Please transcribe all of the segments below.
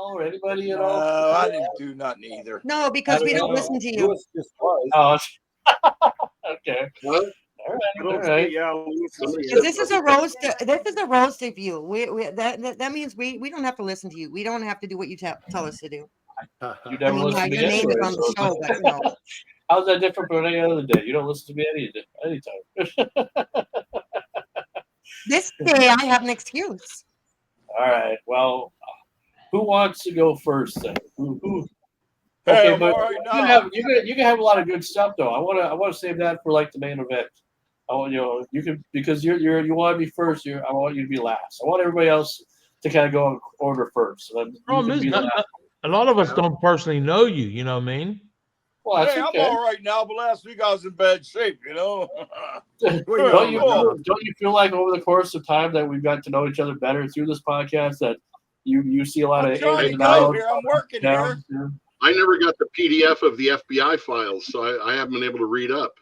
all, or anybody at all? I didn't do nothing either. No, because we don't listen to you. Lewis just was. Oh, okay. What? All right. Because this is a roast. This is a roast of you. That means we don't have to listen to you. We don't have to do what you tell us to do. You never listen to your me name anyway, is on the so- show, but you know. How's that different from any other day? You don't listen to me anytime. This day I have an excuse. All right. Well, who wants to go first then? Who? Hey, Okay, I'm but all right you now. can have a lot of good stuff though. I want to save that for like the main event. I want you can because you want to be first. I want you to be last. I want everybody else to kind of go in order first. So Problem is, a lot of us don't personally know you. You know what I mean? Well, that's Hey, okay. I'm all right now, but last week I was in bad shape, you know. don't you feel like over the course of time that we've got to know each other better through this podcast that you see a lot I'm of trying ins to and go outs, here. I'm working down, here. I never got the PDF of the FBI files, so I haven't been able to read up.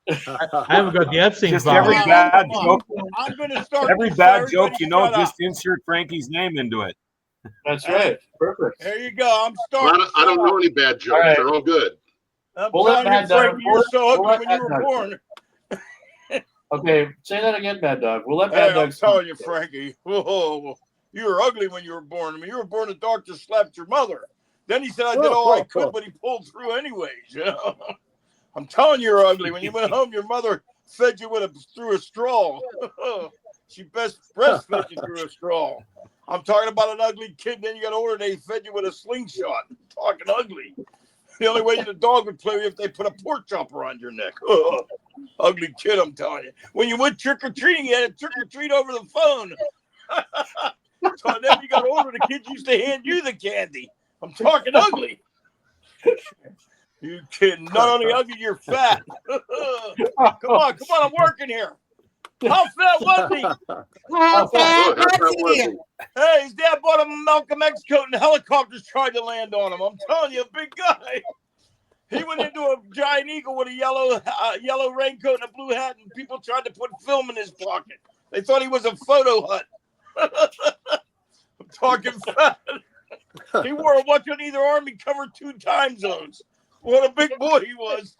I haven't got the Epstein Just file. every bad joke. I'm going to start. Every this, bad so joke, everybody you know, shut up. just insert Franky's name into it. That's right. Perfect. There you go. I'm starting. I don't know any bad jokes. right. They're all good. I'm We'll let telling you, Mad Dog- Frankie, you're so we'll ugly let when you Mad were Dog- born. Okay, say that again, Mad Dog. We'll let Hey, Mad I'm Dog. telling you, Frankie. Whoa, you were ugly when you were born. I mean, you were born. The doctor slapped your mother. Then he said I did all I could, but he pulled through anyways. You know? I'm telling you, you're ugly. When you went home, your mother fed you through a straw. She breastfed you through a straw. I'm talking about an ugly kid. Then you got older, they fed you with a slingshot. I'm talking ugly. The only way the dog would play with you if they put a pork chop around your neck. Ugly kid, I'm telling you. When you went trick-or-treating, you had a trick-or-treat over the phone. So then you got older, the kids used to hand you the candy. I'm talking ugly. You kidding. Not only ugly, you're fat. Come on, I'm working here. How fat was he? How fat How fat was was he? he? Hey, his dad bought him a Malcolm X coat and helicopters tried to land on him. I'm telling you, a big guy. He went into a giant eagle with a yellow raincoat and a blue hat, and people tried to put film in his pocket. They thought he was a photo hut. I'm talking fat. He wore a watch on either arm. He covered 2 time zones. What a big boy he was.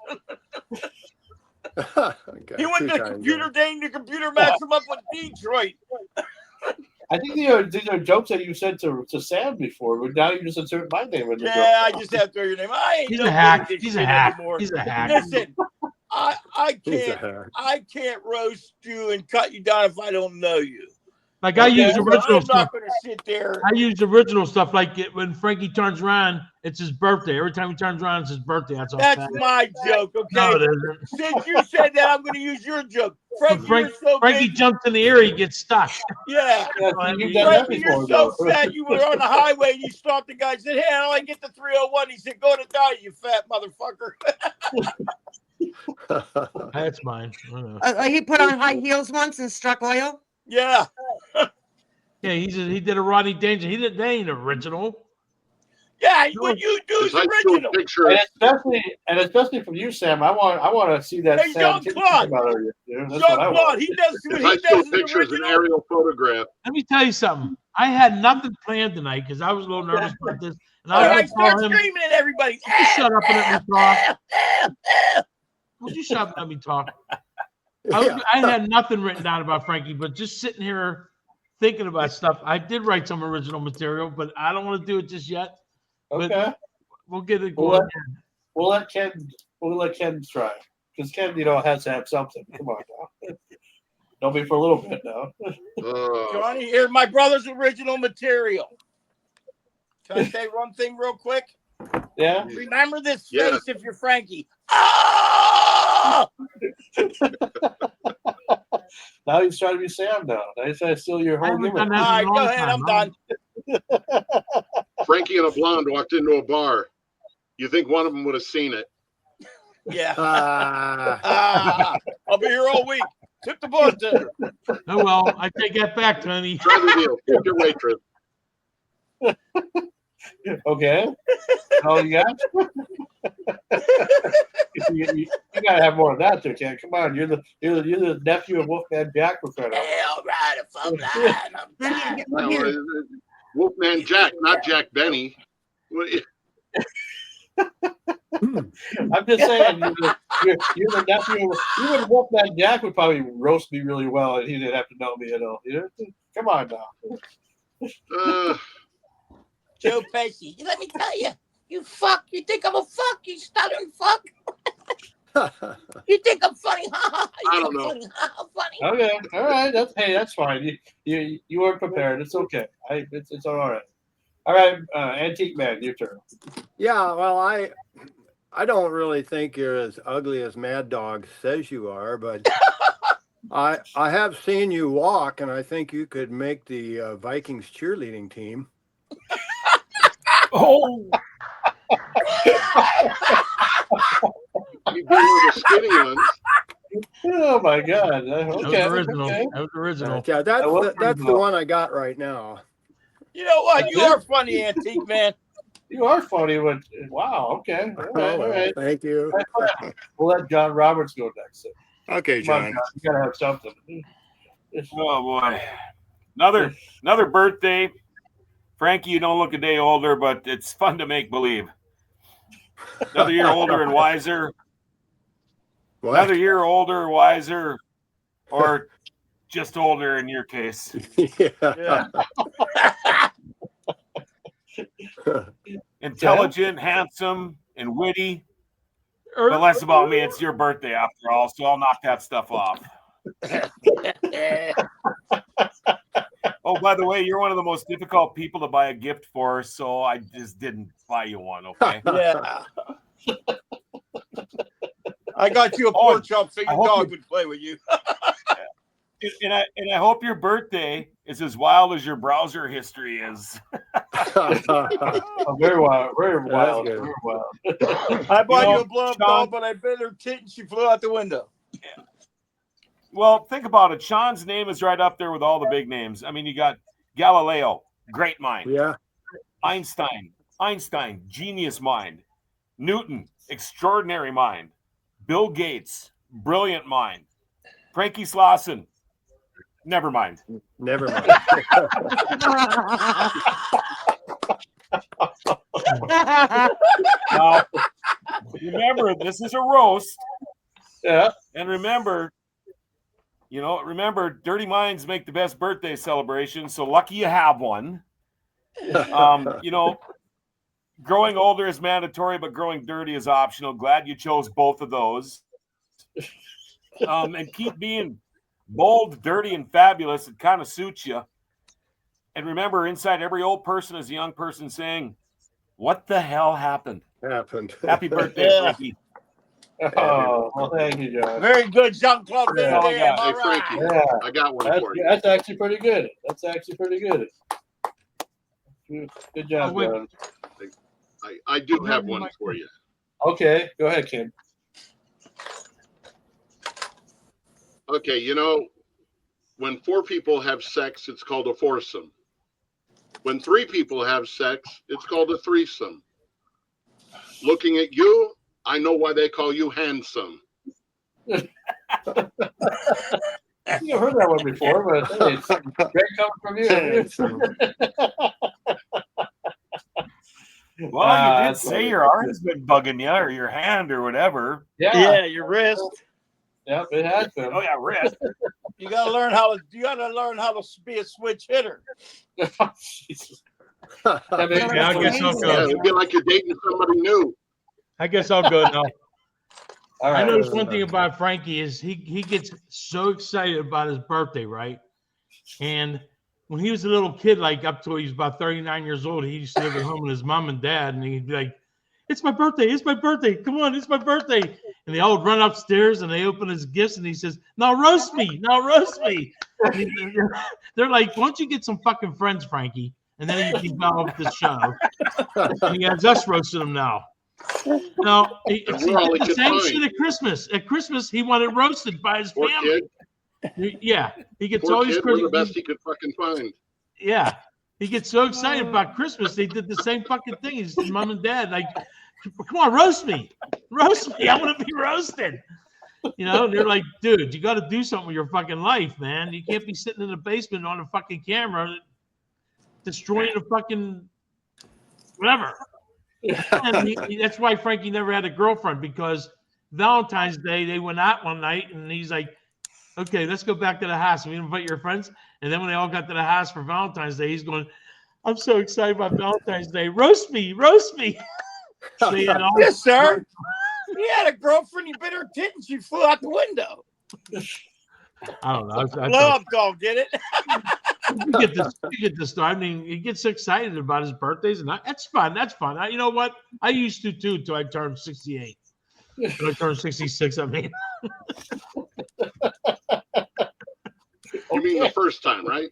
Okay, He went to computer day and the computer matched him up with Detroit. I think these are jokes that you said to Sam before, but now you just insert my name in the joke. Yeah, I just have to throw your name. I ain't He's no a hack. good at this He's a shit hack. anymore. He's a hack. Listen, I can't roast you and cut you down if I don't know you. Like I use So original I'm stuff. not going to sit there. I use original stuff like when Frankie turns around, it's his birthday. Every time he turns around, it's his birthday. That's all. That's my joke, okay? No, it isn't. Since you said that, I'm going to use your joke. Frankie, you're so Frankie big. jumps in the air, he gets stuck. Yeah. Yeah, you've done that Frankie, you're before, so though. fat. You were on the highway and you stopped the guy and said, hey, I only get the 301. He said, go to die, you fat motherfucker. That's mine. I know. He put on high heels once and struck oil. Yeah. Yeah, he did a Rodney Danger. That ain't original. Yeah, what you do is His high school original. picture. And especially from you, Sam. I want to see that. Hey, Sam Jean-Claude. Jean-Claude, he does His what high he school does is picture is an original. aerial photograph. Let me tell you something. I had nothing planned tonight because I was a little nervous about this. And All I right, was going start to tell him, screaming at everybody. "You shut up and let me talk. Would you shut up and let me talk?" I had nothing written down about Frankie, but just sitting here thinking about stuff. I did write some original material, but I don't want to do it just yet. Okay. But we'll get it going. We'll let Ken try because Ken, has to have something. Come on now. Don't be for a little bit now. Johnny, here's my brother's original material. Can I say one thing real quick? Yeah. Remember this Yeah. face if you're Frankie. Ah! Now he's trying to be Sam now. Now he's trying to steal your I whole haven't gimmick. done that All right, in a go long ahead. time. I'm done. Frankie and a blonde walked into a bar. You think one of them would have seen it? Yeah. I'll be here all week. Tip the bartender. Oh well, I take that back, Tony. Try the deal. Tip your waitress. Okay. Oh, you got? you gotta have more of that, there, Ken. Come on, you're the nephew of Wolfman Jack, for crying out Hey, all right, if I'm lying, I'm Honey, lying. here. Wolfman Jack, not Jack Benny. What- I'm just saying, you're the nephew. Even Wolfman Jack would probably roast me really well, and he didn't have to know me at all. Come on now. Joe Pesci, let me tell you, you fuck. You think I'm a fuck? You stuttering fuck. You think I'm funny? I don't know. Funny. Funny. Okay, all right. That's fine. You weren't prepared. It's okay. It's all right. All right, Antique Man, your turn. Yeah, well, I don't really think you're as ugly as Mad Dog says you are, but I have seen you walk, and I think you could make the Vikings cheerleading team. Oh, You go with the skinny ones. Oh my God. That was Okay. original. Okay. That was original. Yeah, That was that's the original. one I got right now. You know what? You That's are funny, Antique Man. You are funny. Wow. Okay. All right. All right. Thank you. We'll let John Roberts go next. Okay, Come on, John. John. You gotta have something. oh boy. Another birthday. Frankie, you don't look a day older, but it's fun to make believe. Another year older and wiser. What? Another year older, wiser, or just older in your case. Yeah. Intelligent, handsome, and witty. But less about me. It's your birthday after all, so I'll knock that stuff off. Oh, by the way, you're one of the most difficult people to buy a gift for, so I just didn't buy you one, okay? Yeah. I got you a pork chop so your dog would play with you. And I hope your birthday is as wild as your browser history is. Oh, very wild. Very wild. good. Very wild. I bought you know, a blow up Sean- doll, but I bit her tit and she flew out the window. Well, think about it. Sean's name is right up there with all the big names. I mean, you got Galileo, great mind. Yeah. Einstein, genius mind. Newton, extraordinary mind. Bill Gates, brilliant mind. Franky Slawson, never mind. Never mind. Now, remember, this is a roast. Yeah. And remember, dirty minds make the best birthday celebration. So lucky you have one. Growing older is mandatory, but growing dirty is optional. Glad you chose both of those. And keep being bold, dirty, and fabulous. It kind of suits you. And remember, inside every old person is a young person saying, "What the hell happened?" Happy birthday, Yeah. Frankie. Oh, well, thank you, John. Very good, Jean-Claude Van Yeah. Damme. Hey, All right. Frankie, Yeah. I got one for you. That's actually pretty good. Good job, Oh, wait. John. I do have one for you. Okay, go ahead, Kim. Okay, when 4 people have sex, it's called a foursome. When 3 people have sex, it's called a threesome. Looking at you, I know why they call you handsome. You've heard that one before, but hey, it's great coming from you. Well, you did say your arm's been bugging you, or your hand, or whatever. Yeah, your wrist. Yep, it has been. Oh yeah, wrist. You gotta learn how to be a switch hitter. Jesus. Yeah, I guess I'll Yeah, go. it'd be like you're dating somebody new. I guess I'll go now. All I right. noticed one thing about Frankie is he gets so excited about his birthday, right? And when he was a little kid, like up till he was about 39 years old, he used to live at home with his mom and dad, and he'd be like, "It's my birthday! It's my birthday! Come on, it's my birthday!" And they all would run upstairs and they open his gifts, and he says, "Now roast me! Now roast me!" And they're like, "Why don't you get some fucking friends, Frankie?" And then you can develop the show. And he has us roasting him now. No, it's we're all the he could same find. shit at Christmas. At Christmas, he wanted roasted by his Poor family. kid. Yeah, he gets Poor always kid, we're the best he could fucking find. Yeah, he gets so excited about Christmas. They did the same fucking thing. His mom and dad like, "Come on, roast me! Roast me! I want to be roasted." They're like, "Dude, you got to do something with your fucking life, man. You can't be sitting in the basement on a fucking camera." destroying the fucking whatever. And that's why Frankie never had a girlfriend, because Valentine's Day they went out one night and he's like, okay, let's go back to the house. We invite your friends. And then when they all got to the house for Valentine's Day, he's going, I'm so excited about Valentine's Day. Roast me, roast me. So, Yes, sir. He had a girlfriend. He bit her tit and she flew out the window. I don't know. Blow up dog did it. You get this. I mean, he gets excited about his birthdays, and that's fun. That's fun. You know what? I used to too until I turned 68. Until I turned 66. I mean, You mean the first time, right?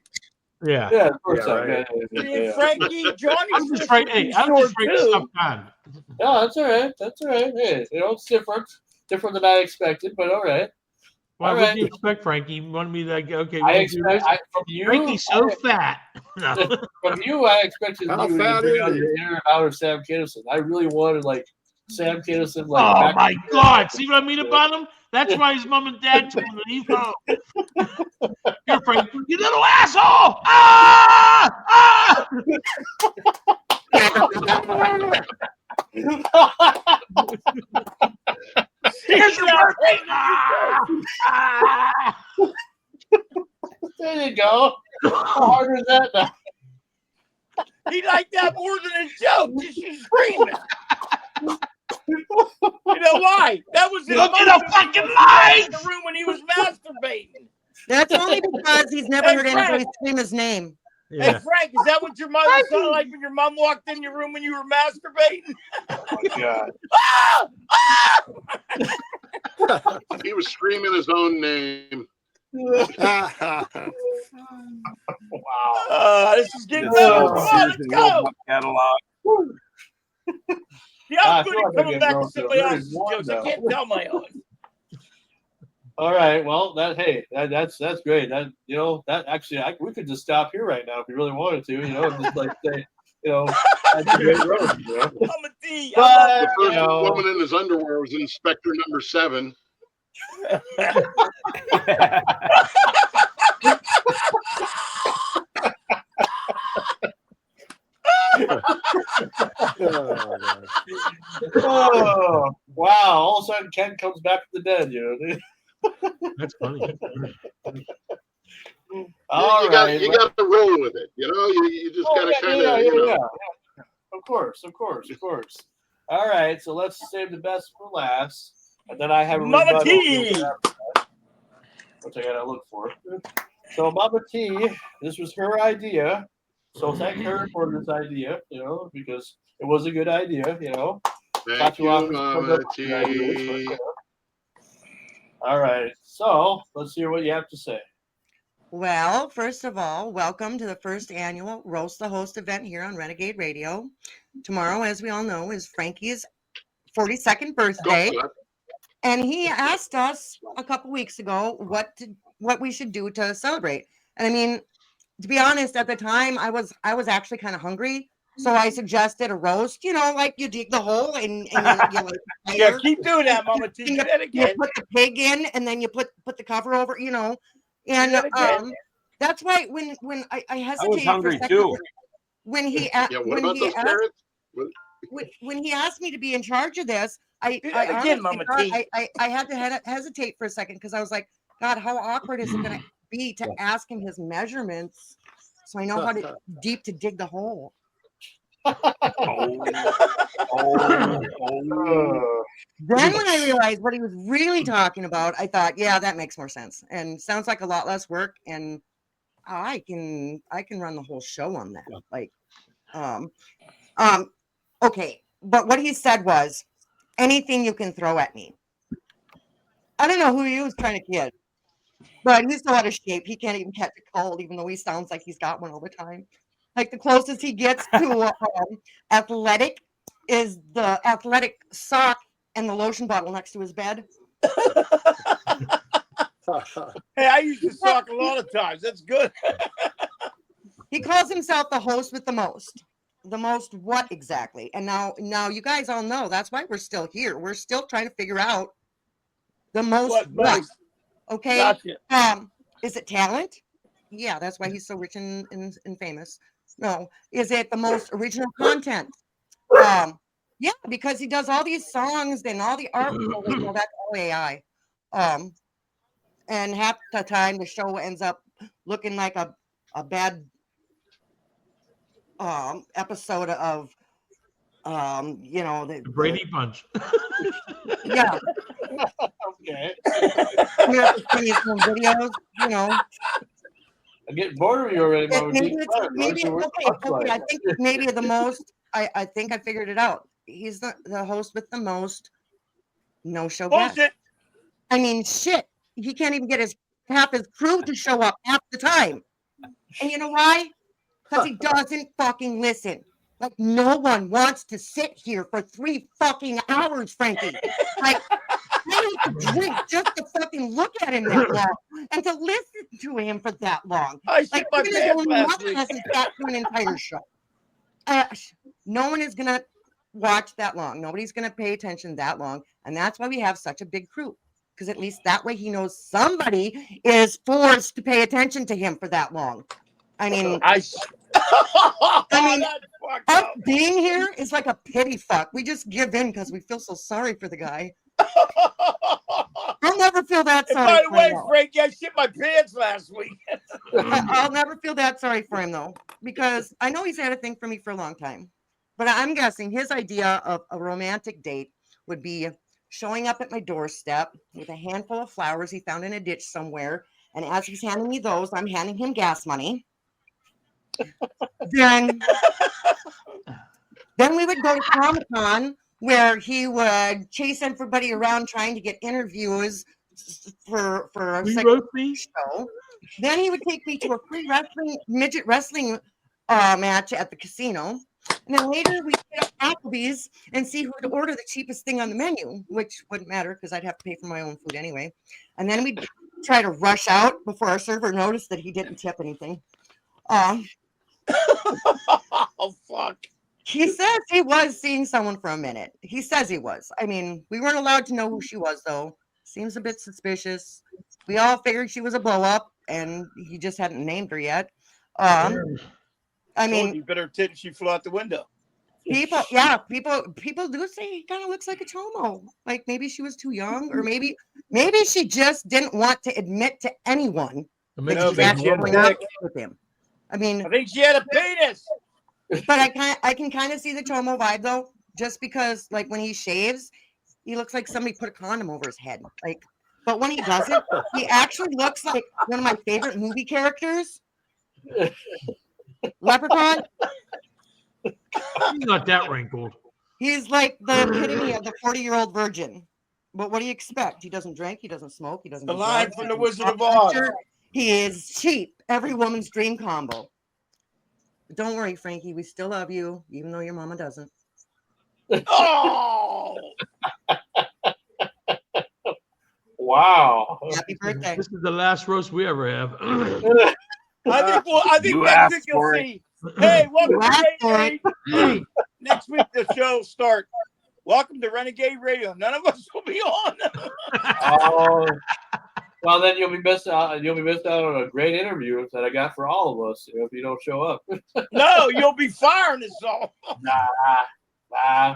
yeah. Yeah, first Yeah, time. right. Yeah. Frankie, Johnny, I'm just right. Hey, I'm just writing stuff down. No, that's all right. That's all right. Hey, it's different than I expected, but all right. Well, All what right. do you expect, Frankie? You wanted me to like, okay, I we'll do this? from you. Frankie's so fat. No. From you, I expected How you to fat bring is out he? your inner and outer Sam Kinison. I really wanted like Sam Kinison. Like, Oh back my in the day. God! See what I mean about him? That's why his mom and dad told him to leave home. You're Frank, you little asshole! Ah! Ah! Here's your birthday! Ah! Ah! There you go. How hard is that now? he liked that more than a joke. She's screaming. You know why? That was his Look at mother the fucking in lights! the room when he was masturbating. That's only because he's never Hey, heard anybody Frank. scream his name. Hey, Frank, is that what your mother sounded like when your mom walked in your room when you were masturbating? Oh my God. Ah! He was screaming his own name. Wow. This is getting This better. is Come on, Sears let's and go. Roebuck catalog. Yeah, I I'm feel good like at I coming get back to roasted. somebody There is else's one, jokes. I though. can't tell my own. All right. Well, that's great. That actually, we could just stop here right now if you really wanted to. And just like say, that's a great roast. I'm a D. But The first you know, woman in his underwear was Inspector Number 7. oh wow! All of a sudden, Ken comes back from the dead. That's funny. All you right. got to roll with it. You just got to kind of, Yeah. Of course. All right, so let's save the best for last, and then I have a Mama rebuttal, T. which I gotta look for. So Mama T, this was her idea. So thank her for this idea, because it was a good idea, Thank you, Mama T. All right, so let's hear what you have to say. Well, first of all, welcome to the first annual Roast the Host event here on Renegade Radio. Tomorrow, as we all know, is Frankie's 42nd birthday. And he asked us a couple weeks ago what we should do to celebrate. And I mean, to be honest, at the time I was actually kind of hungry. So I suggested a roast, like you dig the hole and you like Yeah, keep doing that, Mama T. Do that you again. put the pig in and then you put the cover over, and that again. that's why when I hesitated I was hungry for a second, too. when he Yeah, what about those carrots? when he asked me to be in charge of this, I again, honestly Mama thought T. I had to hesitate for a second because I was like, God, how awkward is it going to be to ask him his measurements so I know how deep to dig the hole? Then when I realized what he was really talking about, I thought, yeah, that makes more sense and sounds like a lot less work, and I can run the whole show on that. Like, okay, but what he said was anything you can throw at me. I don't know who he was trying to kid, but he's so out of shape he can't even catch a cold, even though he sounds like he's got one all the time. Like the closest he gets to athletic is the athletic sock and the lotion bottle next to his bed. Hey, I used to sock a lot of times. That's good. He calls himself the host with the most. The most what exactly? And now you guys all know that's why we're still here. We're still trying to figure out the most what. Okay. Gotcha. Is it talent? Yeah, that's why he's so rich and famous. No, is it the most original content? Yeah, because he does all these songs and all the art. Oh, wait, no, that's all AI. And half the time the show ends up looking like a bad episode of The Brady Bunch. yeah. Okay. America's Funniest Home Videos, you know. I'm getting bored of you already, Mama Maybe T. it's maybe okay. I think maybe the most. I think I figured it out. He's the host with the most no-show guests. Bullshit. I mean, shit. He can't even get half his crew to show up half the time. And you know why? Because he doesn't fucking listen. Like, no one wants to sit here for 3 fucking hours, Frankie. Like, I need to drink just to fucking look at him that long and to listen to him for that long. I shit Like, my even his pants own last mother week. hasn't sat through an entire show. No one is going to watch that long. Nobody's going to pay attention that long. And that's why we have such a big crew. Because at least that way he knows somebody is forced to pay attention to him for that long. I mean, That's fucked us up. being here is like a pity fuck. We just give in because we feel so sorry for the guy. I'll never feel that And sorry by the for way, him. Frankie, I shit my pants last week. I'll never feel that sorry for him though, because I know he's had a thing for me for a long time. But I'm guessing his idea of a romantic date would be showing up at my doorstep with a handful of flowers he found in a ditch somewhere. And as he's handing me those, I'm handing him gas money. Then we would go to Comic-Con where he would chase everybody around trying to get interviews for a show. Then he would take me to a free midget wrestling match at the casino. And then later we'd hit up Applebee's and see who would order the cheapest thing on the menu, which wouldn't matter because I'd have to pay for my own food anyway. And then we'd try to rush out before our server noticed that he didn't tip anything. Oh, fuck. He says he was seeing someone for a minute. He says he was. I mean, we weren't allowed to know who she was, though. Seems a bit suspicious. We all figured she was a blow up, and he just hadn't named her yet. I mean, you better tip she flew out the window. People do say he kind of looks like a chomo. Like maybe she was too young, or maybe she just didn't want to admit to anyone that she's actually going out with him. I mean, I think she had a penis. But I can kind of see the chomo vibe though, just because like when he shaves, he looks like somebody put a condom over his head. Like, but when he doesn't, he actually looks like one of my favorite movie characters, Leprechaun. He's not that wrinkled. He's like the epitome of the 40-year-old virgin. But what do you expect? He doesn't drink. He doesn't smoke. He doesn't. The do line drugs, from he the doesn't Wizard of pop Oz. culture. He is cheap. Every woman's dream combo. But don't worry, Frankie. We still love you, even though your mama doesn't. Oh! Wow. Happy birthday. This is the last roast we ever have. I think next week you'll see. Hey, welcome to Renegade. Hey, next week the show will start. Welcome to Renegade Radio. None of us will be on. Oh, well, then you'll be missed out. You'll be missed out on a great interview that I got for all of us. If you don't show up. No, you'll be firing us all. Nah.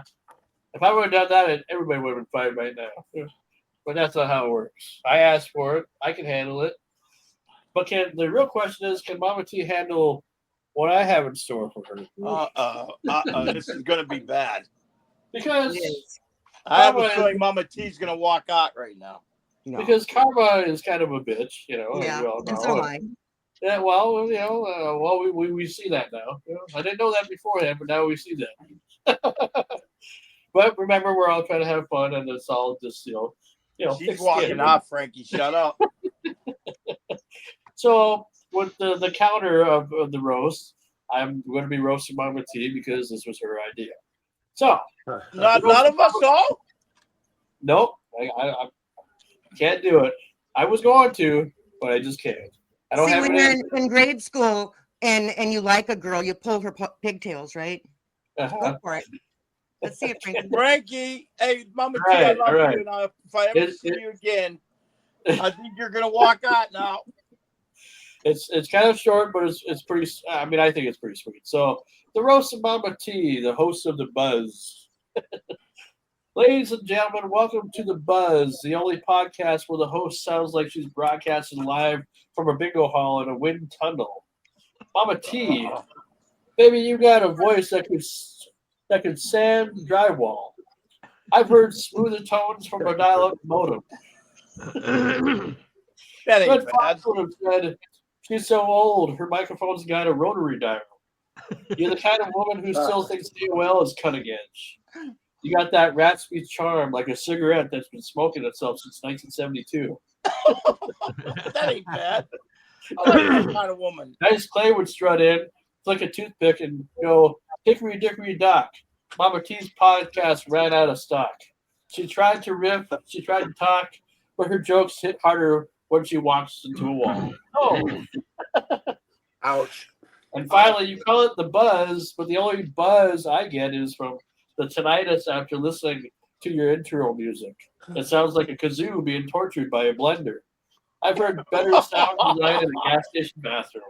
If I would have done that, everybody would have been fired right now. But that's not how it works. I asked for it. I can handle it. But the real question is, can Mama T handle what I have in store for her? This is going to be bad. Because I have a feeling Mama T's going to walk out right now. No. Because karma is kind of a bitch, you know. Yeah, we all know. and so am I. Yeah, well, you know, we see that now. You know? I didn't know that beforehand, but now we see that. But remember, we're all trying to have fun, and it's all just, you know. She's walking off, Frankie. Shut up. So with the counter of the roast, I'm going to be roasting Mama T because this was her idea. So none of us all. Nope, I can't do it. I was going to, but I just can't. I don't have when any. you're in grade school and you like a girl, you pull her pigtails, right? Go for it. Let's see it, Frankie. Frankie, hey, Mama T, I love you. And if I ever see you again, I think you're going to walk out now. It's kind of short, but it's pretty. I mean, I think it's pretty sweet. So the roast of Mama T, the host of the Buzz. Ladies and gentlemen, welcome to The Buzz, the only podcast where the host sounds like she's broadcasting live from a bingo hall in a wind tunnel. Mama T, baby, you got a voice that could sand drywall. I've heard smoother tones from a dial-up modem. That Red ain't bad. Fox would have said, she's so old, her microphone's got a rotary dial. You're the kind of woman who still thinks AOL is cutting edge. You got that raspy charm like a cigarette that's been smoking itself since 1972. That ain't bad. I like that kind of woman. Nice Clay would strut in, flick a toothpick, and go, hickory dickory dock. Mama T's podcast ran out of stock. She tried to riff, she tried to talk, but her jokes hit harder when she walks into a wall. Oh. Ouch. And finally, you call it the buzz, but the only buzz I get is from the tinnitus after listening to your intro music. It sounds like a kazoo being tortured by a blender. I've heard better sound design in a gas station bathroom.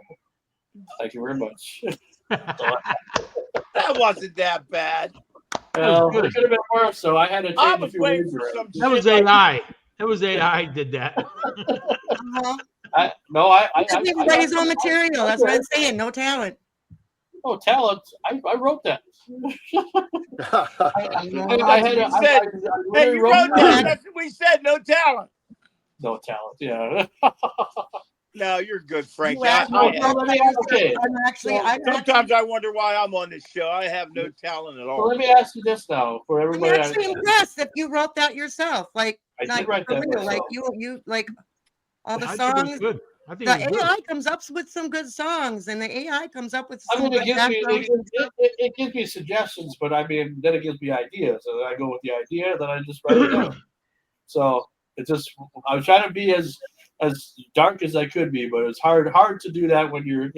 Thank you very much. That wasn't that bad. Well, it could have been worse, so I had to I change a was few waiting words for around. some That was shit like- AI. That was AI did that. Uh-huh. I Everybody's got own material. That's what I'm saying. No talent. Oh, talent. I wrote that. I Hey, you wrote that. That's what we said. No talent. No talent, yeah. No, you're good, Frank. You asked me- Okay. Sometimes I wonder why I'm on this show. I have no talent at So all. let me ask you this now, for I'm everybody. actually impressed if you wrote that yourself. Like, I did like write for that real. Like myself. you like all the I think it was songs. good. I think The it was good. AI comes up with some good songs, and the AI comes up with I some mean, good it gives backgrounds. it gives me suggestions, but I mean, then it gives me ideas, and then I go with the idea, then I just write it down. So it's just I was trying to be as dark as I could be, but it's hard to do that when you're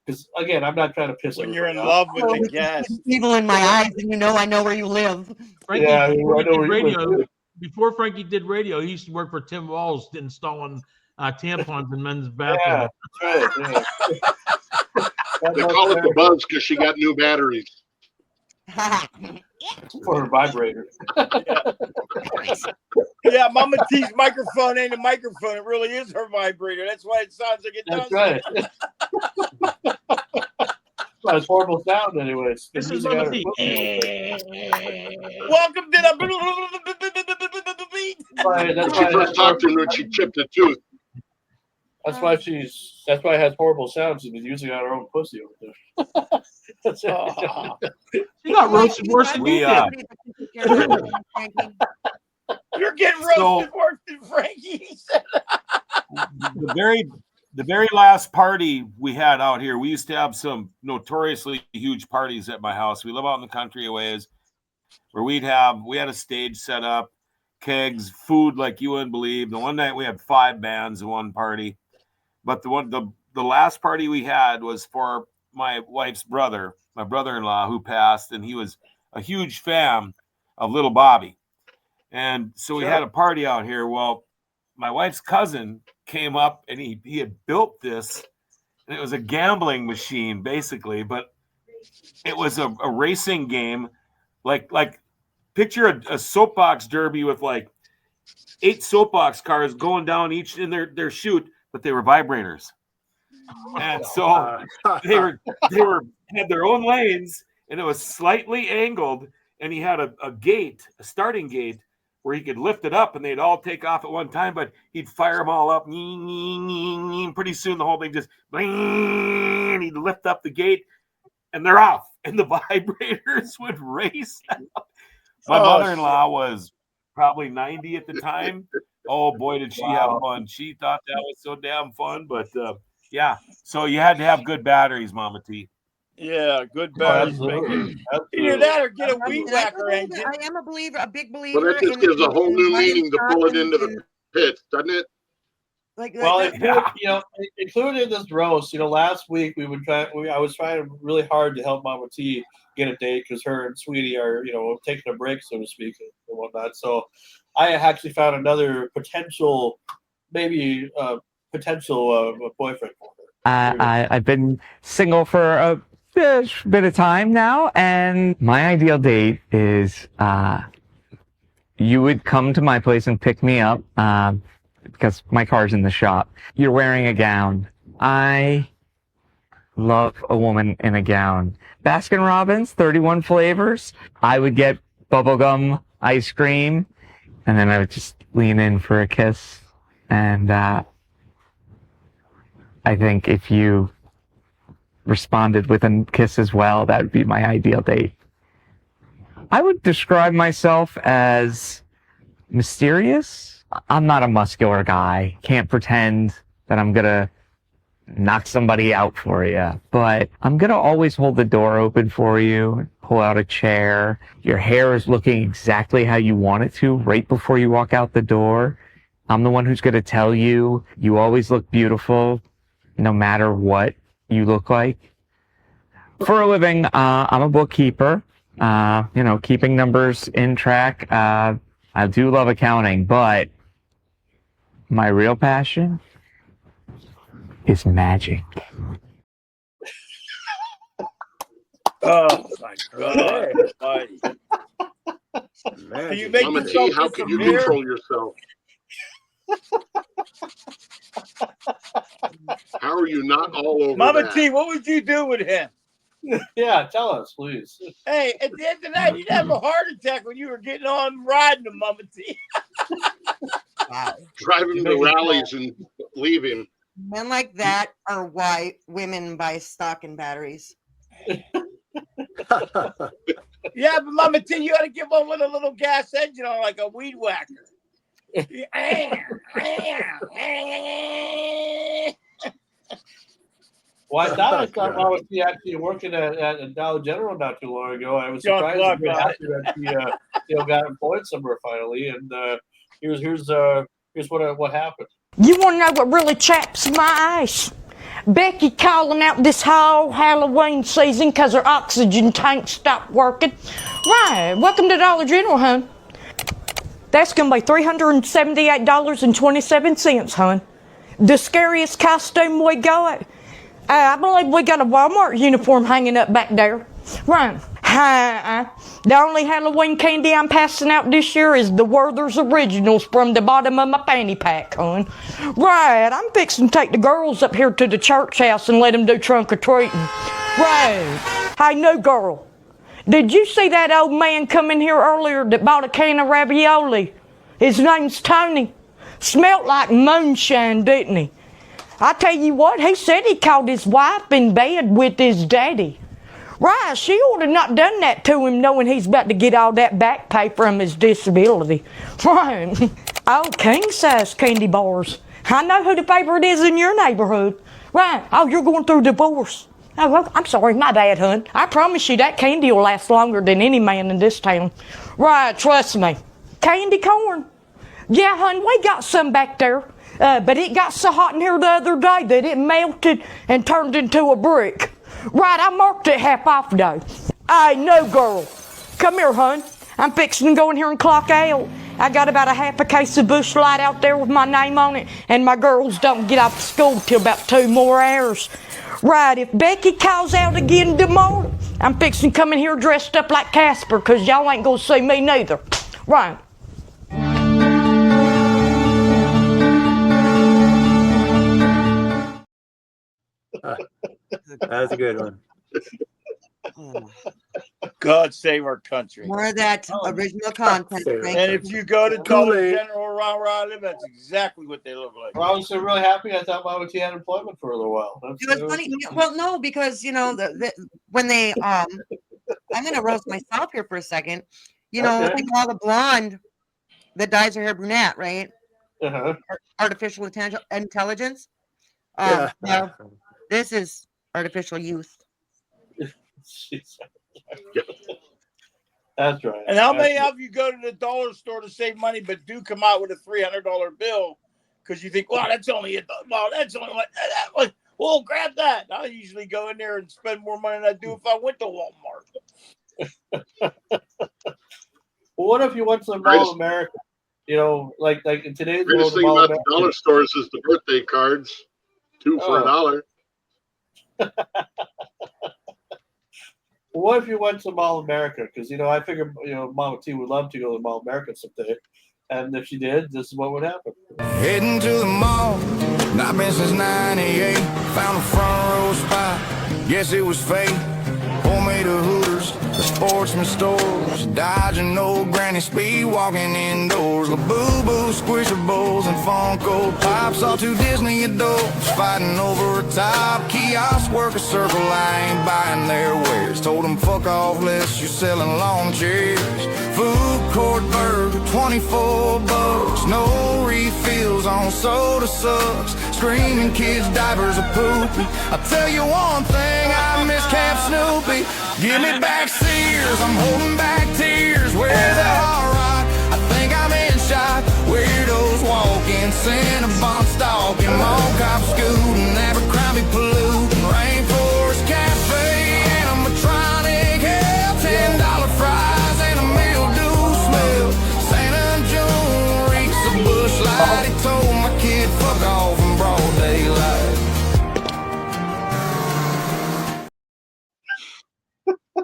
because again, I'm not trying to piss. When you're in everybody off. love with the guest. Evil in my eyes, and you know I know where you live. Frankie, Yeah, before, I he know did where you live, radio, too. before Frankie did radio, he used to work for Tim Walls installing tampons in men's Yeah, bathrooms. that's right. Yeah. They call it the buzz because she got new batteries. For her vibrator. Yeah, Mama T's microphone ain't a microphone. It really is her vibrator. That's why it sounds like it That's does. right. Well, it's horrible sound, anyways. This The is music Mama out of T. it. Welcome to the Right, When she first talked to him, when she chipped a tooth. That's why it has horrible sounds. She's been using it on her own pussy over there. That's it. She got roasted worse than We, you did. You're getting So- roasted worse than Frankie. The very last party we had out here, we used to have some notoriously huge parties at my house. We live out in the country a ways, where we had a stage set up, kegs, food like you wouldn't believe. The one night we had 5 bands in one party, but the last party we had was for my wife's brother, my brother-in-law who passed, and he was a huge fan of Little Bobby, and so we had a party out here. Well, my wife's cousin came up and he had built this, and it was a gambling machine basically, but it was a racing game, like picture a soapbox derby with like 8 soapbox cars going down each in their chute, but they were vibrators, and so they had their own lanes, and it was slightly angled, and he had a starting gate where he could lift it up and they'd all take off at one time, but he'd fire them all up. Pretty soon the whole thing just, and he'd lift up the gate and they're off. And the vibrators would race out. My mother-in-law was probably 90 at the time. Oh boy, did she have fun. She thought that was so damn fun, but yeah. So you had to have good batteries, Mama T. Yeah, good batteries. Either that or get a weed whacker engine. I am a big believer. Well, that just gives a whole new meaning to pull it into the pit, doesn't it? Well, included in this roast, last week I was trying really hard to help Mama T get a date because her and Sweetie are, taking a break, so to speak, and whatnot. So I actually found another potential, maybe potential boyfriend for her? I've been single for a bit of time now, and my ideal date is you would come to my place and pick me up because my car's in the shop. You're wearing a gown. I love a woman in a gown. Baskin Robbins, 31 flavors. I would get bubblegum ice cream, and then I would just lean in for a kiss. And I think if you responded with a kiss as well, that would be my ideal date. I would describe myself as mysterious. I'm not a muscular guy. Can't pretend that I'm gonna knock somebody out for you, but I'm gonna always hold the door open for you, pull out a chair. Your hair is looking exactly how you want it to right before you walk out the door. I'm the one who's gonna tell you, you always look beautiful, no matter what you look like. For a living, I'm a bookkeeper, keeping numbers in track. I do love accounting, but my real passion is magic. Oh my God! Buddy. Can you make Mama T, yourself how can you disappear? control yourself? How are you not all over Mama that? T, what would you do with him? Yeah, tell us, please. Hey, at the end of the night, you'd have a heart attack when you were getting on riding him, Mama T. Wow. Drive him to rallies and leave him. Men like that are why women buy stock in batteries. Yeah, but Mama T, you ought to get one with a little gas engine on, like a weed whacker. Well, I thought Mama T actually working at Dollar General not too long ago. I was John surprised Clark, and very happy that she got employed somewhere finally. And here's what happened. You want to know what really chaps my ass? Becky calling out this whole Halloween season because her oxygen tank stopped working. Right, welcome to Dollar General, hon. That's going to be $378.27, hon. The scariest costume we got. I believe we got a Walmart uniform hanging up back there. Right. The only Halloween candy I'm passing out this year is the Werther's Originals from the bottom of my fanny pack, hon. Right, I'm fixing to take the girls up here to the church house and let them do trunk or treating. Right. Hey, new girl, did you see that old man come in here earlier that bought a can of ravioli? His name's Tony. Smelled like moonshine, didn't he? I tell you what, he said he caught his wife in bed with his daddy. Right, she ought to not done that to him knowing he's about to get all that back pay from his disability. Right. Oh, king-size candy bars. I know who the favorite is in your neighborhood. Right. Oh, you're going through divorce. Oh, well, I'm sorry, my bad, hon. I promise you that candy will last longer than any man in this town. Right, trust me. Candy corn. Yeah, hon, we got some back there. But it got so hot in here the other day that it melted and turned into a brick. Right, I marked it half off though. Hey, no girl. Come here, hon. I'm fixing to go in here and clock out. I got about a half a case of Busch Light out there with my name on it, and my girls don't get off school till about 2 more hours. Right, if Becky calls out again tomorrow, I'm fixing to come in here dressed up like Casper, because y'all ain't gonna see me neither. Right. That's a good one. God save our country. More of that original content. Thank And you. if you go to Dollar General around where I live, that's exactly what they look like. Well, I was so really happy. I thought Mama T had employment for a little while. It was funny. Well, no, because when they I'm gonna roast myself here for a second. Okay. They call the blonde that dyes her hair brunette, right? Uh-huh. Artificial intelligence. Yeah. No, this is artificial youth. That's right. And how many of you go to the dollar store to save money, but do come out with a $300 bill because you think, well, that's only well, grab that. I usually go in there and spend more money than I do if I went to Walmart. Well, what if you went to the Mall of America You know, like in today's Greatest world, thing Mall about the America- dollar stores is the birthday cards. 2 for Oh. $1. What if you went to Mall America? Because I figured Mama T would love to go to Mall America someday, and if she did, this is what would happen. Heading to the mall, not been since '98. Found a front row spot, guess it was fate. Homemade of Hooters, the sportsman stores, dodging old granny speed, walking indoors. La Boo Boo, Squishables, and Funko Pops, all two Disney adults fighting over a top. Kiosk work a circle, I ain't buying their wares. Told them fuck off, less you're selling lawn chairs. Food court burger, 24 bucks. No refills on soda sucks. Screaming kids, diapers are poopy. I'll tell you one thing, I miss Camp Snoopy. Give me back Sears, I'm holding back tears. Where's the hot rod? I think I'm in shot. Weirdos walking, Cinnabon stalking, mall cops scooting, Abercrombie polluting, Rainforest Cafe, animatronic hell, $10 fries and a mildew smell. Santa June reeks a bush light. He told my kid fuck off in broad daylight.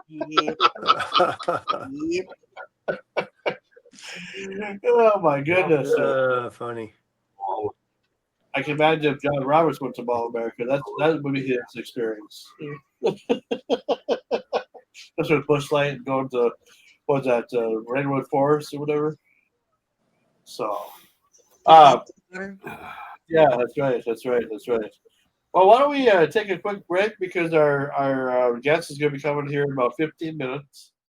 Yep. Yep. Oh my goodness! Funny. I can imagine if John Roberts went to Mall America. That would be his experience. Just with Bush Light and going to what's that Redwood Forest or whatever. So, yeah, that's right. Well, why don't we take a quick break because our guest is going to be coming here in about 15 minutes.